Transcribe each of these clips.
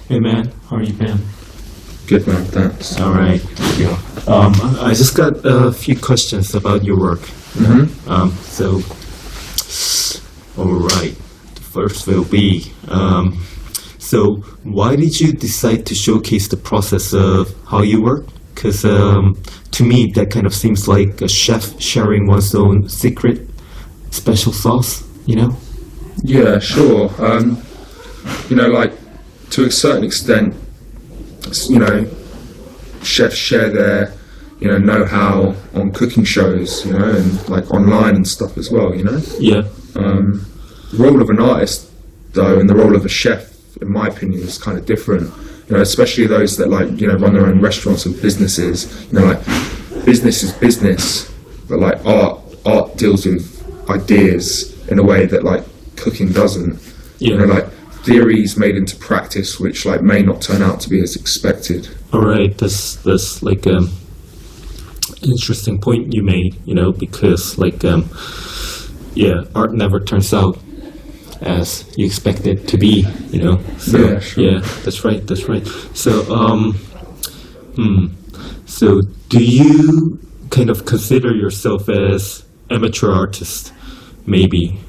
Hey man, how are you been? Good man, thanks. All right. Yeah. I just got a few questions about your work. All right. The first will be, so why did you decide to showcase the process of how you work? Because to me, that kind of seems like a chef sharing one's own secret special sauce, you know? Yeah, sure. Like to a certain extent, chefs share their, know-how on cooking shows, and like online and stuff as well, Yeah. The role of an artist, though, and the role of a chef, in my opinion, is kind of different. Especially those that run their own restaurants and businesses. Business is business, but like art deals with ideas in a way that like cooking doesn't. Yeah. Theories made into practice, which may not turn out to be as expected. All right, that's like an interesting point you made. Because art never turns out as you expect it to be. So, yeah, sure. Yeah, that's right. So, so do you kind of consider yourself as amateur artist? Maybe.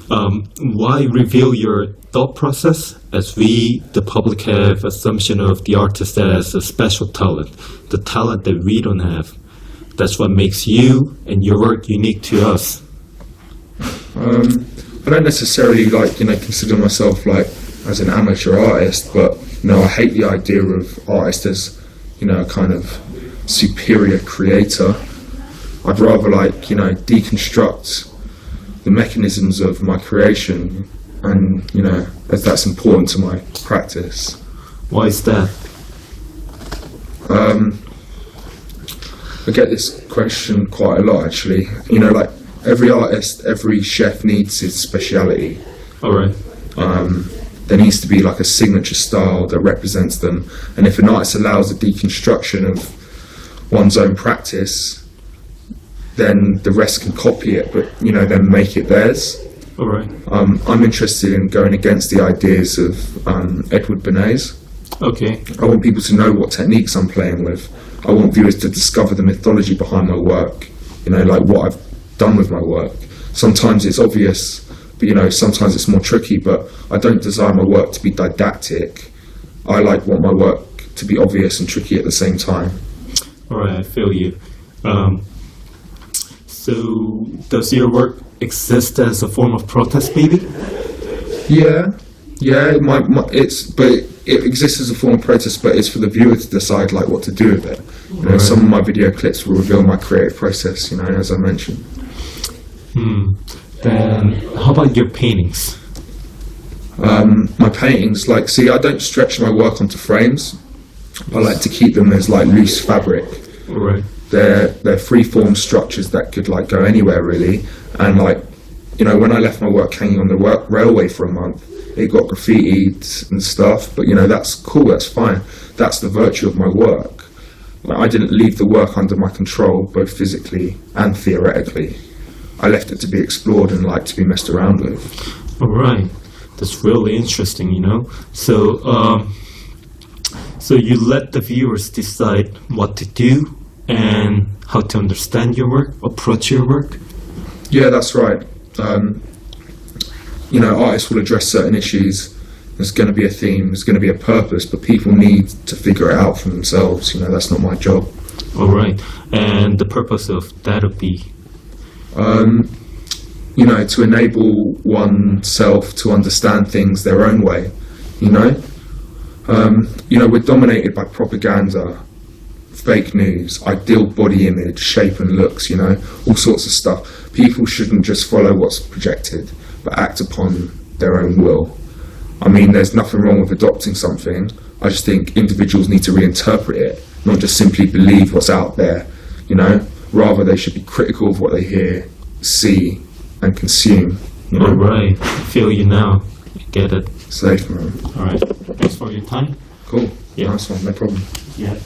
Why reveal your thought process, as we, the public, have assumption of the artist as a special talent, the talent that we don't have? That's what makes you and your work unique to us. I don't necessarily consider myself as an amateur artist, but I hate the idea of artist as a kind of superior creator. I'd rather deconstruct the mechanisms of my creation, and as that's important to my practice. Why is that? I get this question quite a lot, actually. Every artist, every chef needs his speciality. All right. There needs to be a signature style that represents them, and if an artist allows a deconstruction of one's own practice, then the rest can copy it, but then make it theirs. All right. I'm interested in going against the ideas of Edward Bernays. Okay. I want people to know what techniques I'm playing with. I want viewers to discover the mythology behind my work. What I've done with my work. Sometimes it's obvious, but sometimes it's more tricky. But I don't desire my work to be didactic. I want my work to be obvious and tricky at the same time. All right, I feel you. So, does your work exist as a form of protest, maybe? Yeah. It exists as a form of protest, but it's for the viewer to decide what to do with it. Right. Some of my video clips will reveal my creative process. As I mentioned. Then, how about your paintings? My paintings, I don't stretch my work onto frames. I like to keep them as loose fabric. All right. They're free-form structures that could go anywhere really, and when I left my work hanging on the railway for a month, it got graffitied and stuff, but that's cool, that's fine, that's the virtue of my work. I didn't leave the work under my control, both physically and theoretically. I left it to be explored and to be messed around with. All right, that's really interesting. So you let the viewers decide what to do and how to understand your work, approach your work? Yeah, that's right. Artists will address certain issues. There's going to be a theme, there's going to be a purpose, but people need to figure it out for themselves. That's not my job. All right. And the purpose of that would be? To enable oneself to understand things their own way. We're dominated by propaganda, fake news, ideal body image, shape and looks, all sorts of stuff. People shouldn't just follow what's projected, but act upon their own will. There's nothing wrong with adopting something. I just think individuals need to reinterpret it, not just simply believe what's out there, Rather, they should be critical of what they hear, see, and consume. All right. I feel you now. I get it. Safe, man. All right. Thanks for your time. Cool. Yeah. Nice one. No problem. Yeah.